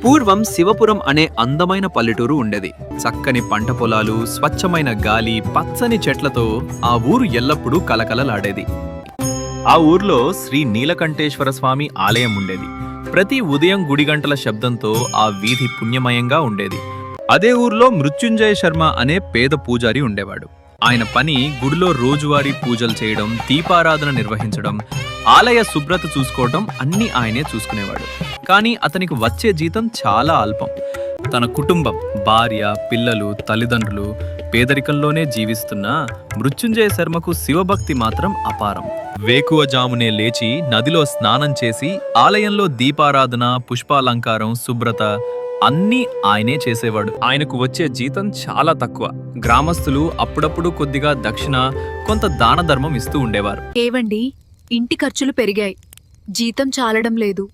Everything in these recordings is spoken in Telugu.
పూర్వం శివపురం అనే అందమైన పల్లెటూరు ఉండేది. చక్కని పంట పొలాలు, స్వచ్ఛమైన గాలి, పచ్చని చెట్లతో ఆ ఊరు ఎల్లప్పుడూ కలకలలాడేది. ఆ ఊర్లో శ్రీ నీలకంఠేశ్వర స్వామి ఆలయం ఉండేది. ప్రతి ఉదయం గుడిగంటల శబ్దంతో ఆ వీధి పుణ్యమయంగా ఉండేది. అదే ఊర్లో మృత్యుంజయ శర్మ అనే పేద పూజారి ఉండేవాడు. ఆయన పని గుడిలో రోజువారీ పూజలు చేయడం, దీపారాధన నిర్వహించడం, ఆలయ శుభ్రత చూసుకోవడం అన్నీ ఆయనే చూసుకునేవాడు. కానీ అతనికి వచ్చే జీతం చాలా అల్పం. తన కుటుంబం, భార్య, పిల్లలు, తల్లిదండ్రులు పేదరికంలోనే జీవిస్తున్న మృత్యుంజయ శర్మకు శివభక్తి మాత్రం అపారం. వేకువజామునే లేచి నదిలో స్నానం చేసి ఆలయంలో దీపారాధన, పుష్పాలంకారం, శుభ్రత అన్నీ ఆయనే చేసేవాడు. ఆయనకు వచ్చే జీతం చాలా తక్కువ. గ్రామస్తులు అప్పుడప్పుడు కొద్దిగా దక్షిణ, కొంత దాన ధర్మం ఇస్తూ ఉండేవారు. ఏవండి, ఇంటి ఖర్చులు పెరిగాయి, జీతం చాలడం లేదు,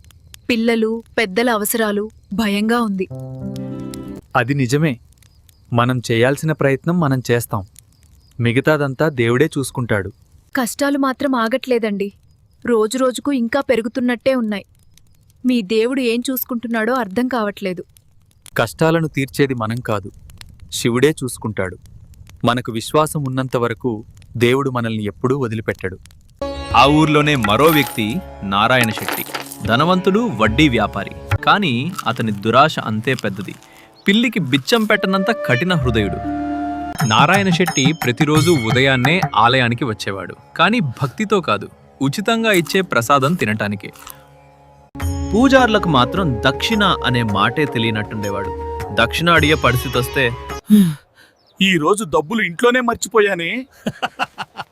పిల్లలు పెద్దల అవసరాలు, భయంగా ఉంది. అది నిజమే. మనం చేయాల్సిన ప్రయత్నం మనం చేస్తాం, మిగతాదంతా దేవుడే చూసుకుంటాడు. కష్టాలు మాత్రం ఆగట్లేదండి. రోజురోజుకు ఇంకా పెరుగుతున్నట్టే ఉన్నాయి. మీ దేవుడు ఏం చూసుకుంటున్నాడో అర్థం కావట్లేదు. కష్టాలను తీర్చేది మనం కాదు, శివుడే చూసుకుంటాడు. మనకు విశ్వాసం ఉన్నంతవరకు దేవుడు మనల్ని ఎప్పుడూ వదిలిపెట్టడు. ఆ ఊర్లోనే మరో వ్యక్తి నారాయణ శెట్టి. ధనవంతుడు, వడ్డీ వ్యాపారి. కానీ అతని దురాశ అంతే పెద్దది. పిల్లికి బిచ్చం పెట్టనంత కఠిన హృదయుడు. నారాయణ శెట్టి ప్రతిరోజు ఉదయాన్నే ఆలయానికి వచ్చేవాడు. కానీ భక్తితో కాదు, ఉచితంగా ఇచ్చే ప్రసాదం తినటానికే. పూజార్లకు మాత్రం దక్షిణ అనే మాటే తెలియనట్టుండేవాడు. దక్షిణ అడిగే పరిస్థితి వస్తే, ఈ రోజు డబ్బులు ఇంట్లోనే మర్చిపోయానే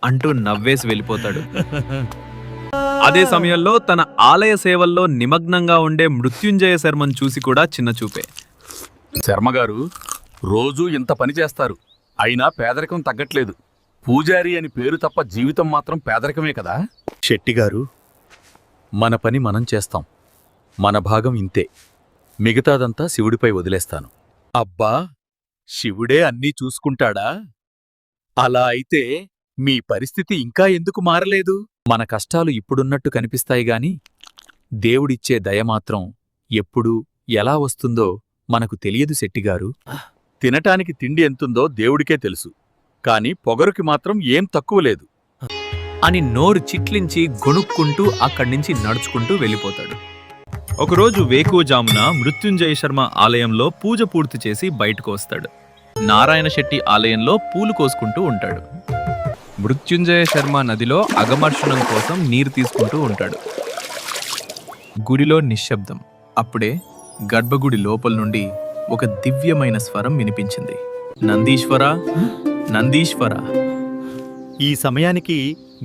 అంటూ నవ్వేసి వెళ్ళిపోతాడు. అదే సమయంలో తన ఆలయ సేవల్లో నిమగ్నంగా ఉండే మృత్యుంజయ శర్మను చూసి కూడా చిన్నచూపే. శర్మగారు రోజూ ఇంత పని చేస్తారు, అయినా పేదరికం తగ్గట్లేదు. పూజారి అని పేరు తప్ప జీవితం మాత్రం పేదరికమే కదా. శెట్టిగారు, మన పని మనం చేస్తాం. మన భాగం ఇంతే, మిగతాదంతా శివుడిపై వదిలేస్తాను. అబ్బా, శివుడే అన్నీ చూసుకుంటాడా? అలా అయితే మీ పరిస్థితి ఇంకా ఎందుకు మారలేదు? మన కష్టాలు ఇప్పుడున్నట్టు కనిపిస్తాయి గాని దేవుడిచ్చే దయ మాత్రం ఎప్పుడు ఎలా వస్తుందో మనకు తెలియదు శెట్టిగారు. తినటానికి తిండి ఎంతుందో దేవుడికే తెలుసు, కాని పొగరుకి మాత్రం ఏం తక్కువ లేదు అని నోరు చిట్లించి గొణుక్కుంటూ అక్కడ్నుంచి నడుచుకుంటూ వెళ్ళిపోతాడు. ఒకరోజు వేకువజామున మృత్యుంజయ శర్మ ఆలయంలో పూజ పూర్తి చేసి బయటకు వస్తాడు. నారాయణ శెట్టి ఆలయంలో పూలు కోసుకుంటూ ఉంటాడు. మృత్యుంజయ శర్మ నదిలో అగమర్షణం కోసం నీరు తీసుకుంటూ ఉంటాడు. గుడిలో నిశ్శబ్దం. అప్పుడే గర్భగుడి లోపల నుండి ఒక దివ్యమైన స్వరం వినిపించింది. నందీశ్వర, నందీశ్వర. ఈ సమయానికి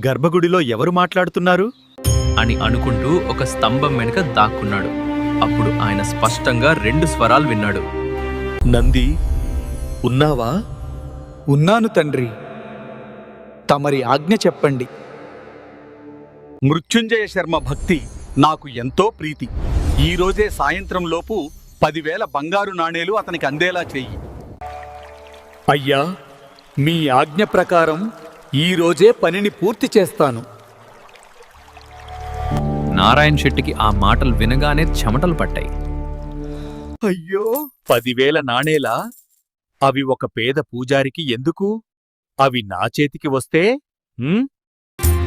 గర్భగుడిలో ఎవరు మాట్లాడుతున్నారు అని అనుకుంటూ ఒక స్తంభం వెనుక దాక్కున్నాడు. అప్పుడు ఆయన స్పష్టంగా 2 స్వరాలు విన్నాడు. నంది, ఉన్నావా? ఉన్నాను తండ్రి, తమరి ఆజ్ఞ చెప్పండి. మృత్యుంజయ శర్మ భక్తి నాకు ఎంతో ప్రీతి. ఈ రోజే సాయంత్రం లోపు 10,000 బంగారు నాణేలు అతనికి అందేలా చెయ్యి. అయ్యా, మీ ఆజ్ఞ ప్రకారం ఈ రోజే పనిని పూర్తి చేస్తాను. నారాయణ శెట్టికి ఆ మాటలు వినగానే చెమటలు పట్టాయి. అయ్యో, 10,000 నాణేలా? అవి ఒక పేద పూజారికి ఎందుకు? అవి నా చేతికి వస్తే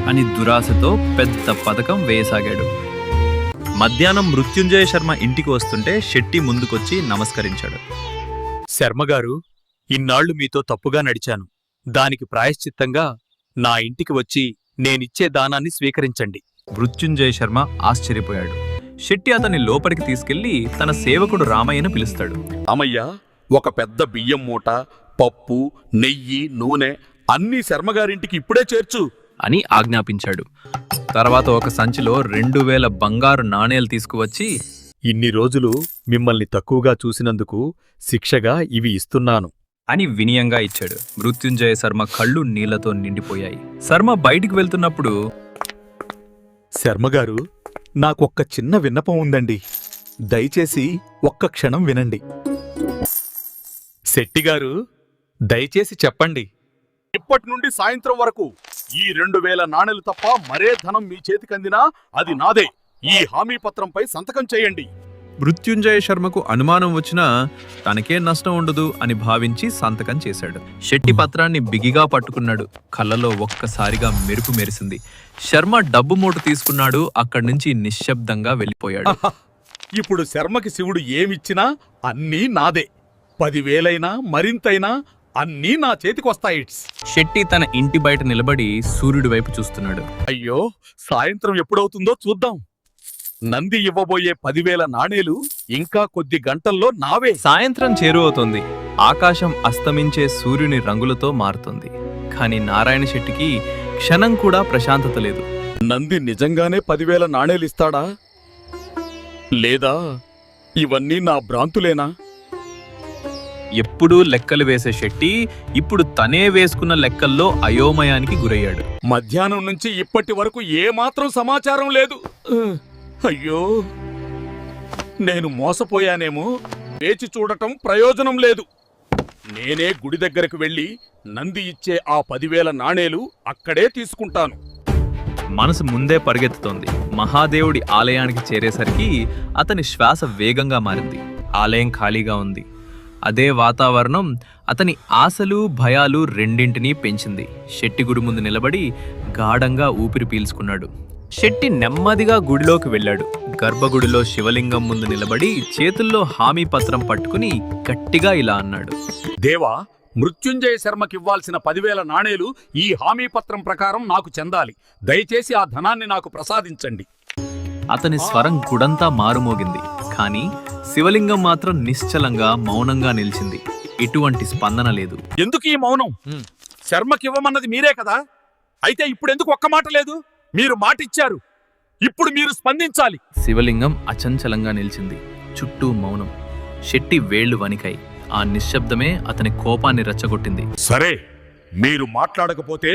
అని దురాశతో పెద్ద పథకం వేయసాగాడు. మధ్యాహ్నం మృత్యుంజయ శర్మ ఇంటికి వస్తుంటే శెట్టి ముందుకొచ్చి నమస్కరించాడు. శర్మగారు, ఇన్నాళ్లు మీతో తప్పుగా నడిచాను. దానికి ప్రాయశ్చిత్తంగా నా ఇంటికి వచ్చి నేనిచ్చే దానాన్ని స్వీకరించండి. మృత్యుంజయ శర్మ ఆశ్చర్యపోయాడు. శెట్టి అతన్ని లోపలికి తీసుకెళ్లి తన సేవకుడు రామయ్యను పిలుస్తాడు. రామయ్య, ఒక పెద్ద బియ్యం మూట, పప్పు, నెయ్యి, నూనె అన్నీ శర్మగారింటికి ఇప్పుడే చేర్చు అని ఆజ్ఞాపించాడు. తర్వాత ఒక సంచిలో 2,000 బంగారు నాణేలు తీసుకువచ్చి, ఇన్ని రోజులు మిమ్మల్ని తక్కువగా చూసినందుకు శిక్షగా ఇవి ఇస్తున్నాను అని వినయంగా ఇచ్చాడు. మృత్యుంజయ శర్మ కళ్ళు నీళ్లతో నిండిపోయాయి. శర్మ బయటికి వెళ్తున్నప్పుడు, శర్మగారు, నాకొక్క చిన్న విన్నపం ఉందండి. దయచేసి ఒక్క క్షణం వినండి. శెట్టిగారు, దయచేసి చెప్పండి. ఇప్పటి నుండి సాయంత్రం వరకు ఈ 2,000 నాణేలు తప్ప మరే ధనం మీ చేతికందినా అది నాదే. ఈ హామీ పత్రంపై సంతకం చేయండి. మృత్యుంజయ శర్మకు అనుమానం వచ్చినా తనకే నష్టం ఉండదు అని భావించి సంతకం చేశాడు. శెట్టి పత్రాన్ని బిగిగా పట్టుకున్నాడు. కళ్ళలో ఒక్కసారిగా మెరుపు మెరిసింది. శర్మ డబ్బు మూట తీసుకున్నాడు. అక్కడి నుంచి నిశ్శబ్దంగా వెళ్ళిపోయాడు. ఇప్పుడు శర్మకి శివుడు ఏమిచ్చినా అన్నీ నాదే. 10,000 మరింతైనా అన్నీ నా చేతికొస్తాయి. శెట్టి తన ఇంటి బయట నిలబడి సూర్యుడి వైపు చూస్తున్నాడు. అయ్యో, సాయంత్రం ఎప్పుడవుతుందో చూద్దాం. నంది ఇవ్వబోయే 10,000 నాణేలు ఇంకా కొద్ది గంటల్లో నావే. సాయంత్రం చేరువవుతోంది. ఆకాశం అస్తమించే సూర్యుని రంగులతో మారుతుంది. కాని నారాయణ శెట్టికి క్షణం కూడా ప్రశాంతత లేదు. నంది నిజంగానే 10,000 నాణేలిస్తాడా? లేదా ఇవన్నీ నా భ్రాంతులేనా? ఎప్పుడూ లెక్కలు వేసే శెట్టి ఇప్పుడు తనే వేసుకున్న లెక్కల్లో అయోమయానికి గురయ్యాడు. మధ్యాహ్నం నుంచి ఇప్పటి వరకు ఏమాత్రం సమాచారం లేదు. అయ్యో, నేను మోసపోయానేమో. వేచి చూడటం ప్రయోజనం లేదు. నేనే గుడి దగ్గరకు వెళ్ళి నంది ఇచ్చే ఆ 10,000 నాణేలు అక్కడే తీసుకుంటాను. మనసు ముందే పరిగెత్తుతోంది. మహాదేవుడి ఆలయానికి చేరేసరికి అతని శ్వాస వేగంగా మారింది. ఆలయం ఖాళీగా ఉంది. అదే వాతావరణం అతని ఆశలు భయాలు రెండింటినీ పెంచింది. శెట్టి గుడి ముందు నిలబడి గాఢంగా ఊపిరి పీల్చుకున్నాడు. శెట్టి నెమ్మదిగా గుడిలోకి వెళ్ళాడు. గర్భగుడిలో శివలింగం ముందు నిలబడి చేతుల్లో హామీ పత్రం పట్టుకుని గట్టిగా ఇలా అన్నాడు. దేవా, మృత్యుంజయ శర్మకివ్వాల్సిన 10,000 నాణేలు ఈ హామీ పత్రం ప్రకారం నాకు చెందాలి. దయచేసి ఆ ధనాన్ని నాకు ప్రసాదించండి. అతని స్వరం గుడంతా మారుమోగింది. కాని శివలింగం మాత్రం నిశ్చలంగా మౌనంగా నిలిచింది. ఎటువంటి స్పందన లేదు. ఎందుకు ఈ మౌనం? శర్మకివ్వమన్నది మీరే కదా. అయితే ఇప్పుడెందుకు ఒక్క మాట లేదు? మీరు మాటిచ్చారు. ఇప్పుడు మీరు స్పందించాలి. శివలింగం అచంచలంగా నిలిచింది. చుట్టూ మౌనం. శెట్టి వేళ్లు వణికాయి. ఆ నిశ్శబ్దమే అతని కోపాన్ని రెచ్చగొట్టింది. సరే, మీరు మాట్లాడకపోతే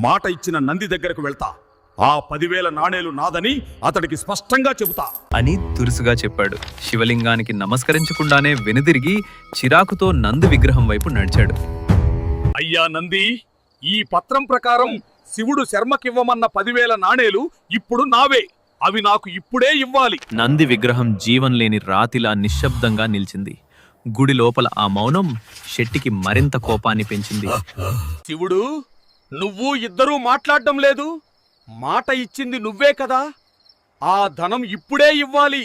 మాట ఇచ్చిన నంది దగ్గరకు వెళ్తా. ఆ 10,000 నాణేలు నాదని అతడికి స్పష్టంగా చెబుతా అని దురుసుగా చెప్పాడు. శివలింగానికి నమస్కరించకుండానే వెనుదిరిగి చిరాకుతో నంది విగ్రహం వైపు నడిచాడు. అయ్యా నంది, ఈ పత్రం ప్రకారం శివుడు శర్మకివ్వమన్న 10,000 నాణేలు ఇప్పుడు నావే. అవి నాకు ఇప్పుడే ఇవ్వాలి. నంది విగ్రహం జీవం లేని రాతిలా నిశ్శబ్దంగా నిలిచింది. గుడి లోపల ఆ మౌనం శెట్టికి మరింత కోపాన్ని పెంచింది. శివుడు, నువ్వు ఇద్దరూ మాట్లాడడం లేదు. మాట ఇచ్చింది నువ్వే కదా. ఆ ధనం ఇప్పుడే ఇవ్వాలి.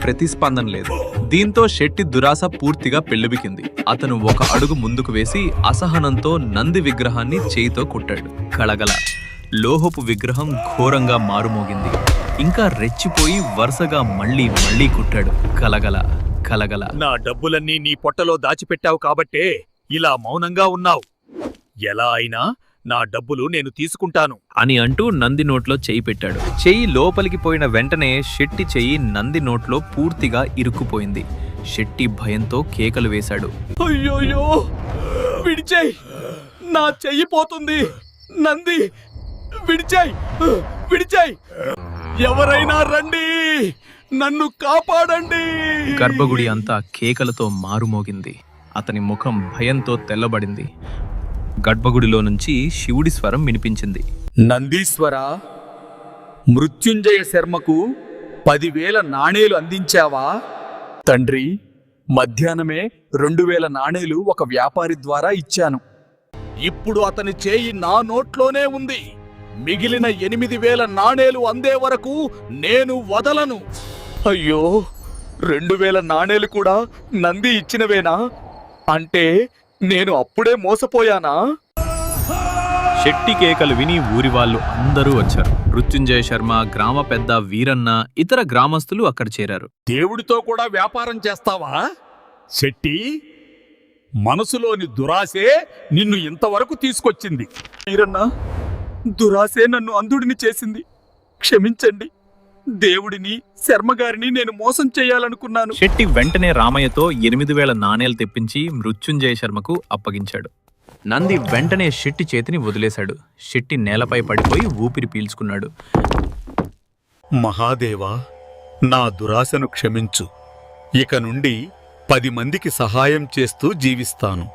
ప్రతిస్పందన లేదు. దీంతో శెట్టి దురాశ పూర్తిగా పెళ్లిబికింది. అతను ఒక అడుగు ముందుకు వేసి అసహనంతో నంది విగ్రహాన్ని చేయితో కుట్టాడు. గళగల లోహపు విగ్రహం ఘోరంగా మారుమోగింది. ఇంకా రెచ్చిపోయి వరుసగా మళ్ళీ మళ్ళీ కుట్టాడు. కలగల కలగల. నా డబ్బులన్నీ నీ పొట్టలో దాచిపెట్టావు కాబట్టే ఇలా మౌనంగా ఉన్నావు. ఎలా అయినా నా డబ్బులు నేను తీసుకుంటాను అని అంటూ నంది నోట్లో చెయ్యి పెట్టాడు. చెయ్యి లోపలికి పోయిన వెంటనే శెట్టి చెయ్యి నంది నోట్లో పూర్తిగా ఇరుక్కుపోయింది. శెట్టి భయంతో కేకలు వేశాడు. అయ్యోయ్యో, విడిచేయ్, నా చెయ్యి పోతుంది. నంది, విడిచేయ్, విడిచేయ్. ఎవరైనా రండి, నన్ను కాపాడండి. గర్భగుడి అంతా కేకలతో మారుమోగింది. అతని ముఖం భయంతో తెల్లబడింది. గర్భగుడిలో నుంచి శివుడి స్వరం వినిపించింది. నందీశ్వర, మృత్యుంజయ శర్మకు 10,000 నాణేలు అందించావా? తండ్రి, మధ్యాహ్నమే 2,000 నాణేలు ఒక వ్యాపారి ద్వారా ఇచ్చాను. ఇప్పుడు అతని చేయి నా నోట్లోనే ఉంది. మిగిలిన 8,000 నాణేలు అందే వరకు నేను వదలను. అయ్యో, 2,000 నాణేలు కూడా నంది ఇచ్చినవేనా? అంటే నేను అప్పుడే మోసపోయానా? శెట్టి కేకలు విని ఊరి వాళ్ళు అందరూ వచ్చారు. మృత్యుంజయ శర్మ, గ్రామ పెద్ద వీరన్న, ఇతర గ్రామస్తులు అక్కడ చేరారు. దేవుడితో కూడా వ్యాపారం చేస్తావా శెట్టి? మనసులోని దురాశే నిన్ను ఇంతవరకు తీసుకొచ్చింది. వీరన్న, దురాశే నన్ను అంధుడిని చేసింది. క్షమించండి. దేవుడిని, శర్మగారిని నేను మోసం చేయాలనుకున్నాను. శెట్టి వెంటనే రామయ్యతో 8,000 నాణేలు తెప్పించి మృత్యుంజయ శర్మకు అప్పగించాడు. నంది వెంటనే శెట్టి చేతిని వదిలేశాడు. శెట్టి నేలపై పడిపోయి ఊపిరి పీల్చుకున్నాడు. మహాదేవా, నా దురాశను క్షమించు. ఇక నుండి 10 మందికి సహాయం చేస్తూ జీవిస్తాను.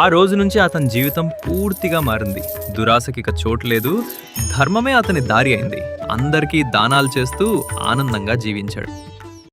ఆ రోజు నుంచి అతని జీవితం పూర్తిగా మారింది. దురాశకిక చోటు లేదు. ధర్మమే అతని దారి అయింది. అందరికీ దానాలు చేస్తూ ఆనందంగా జీవించాడు.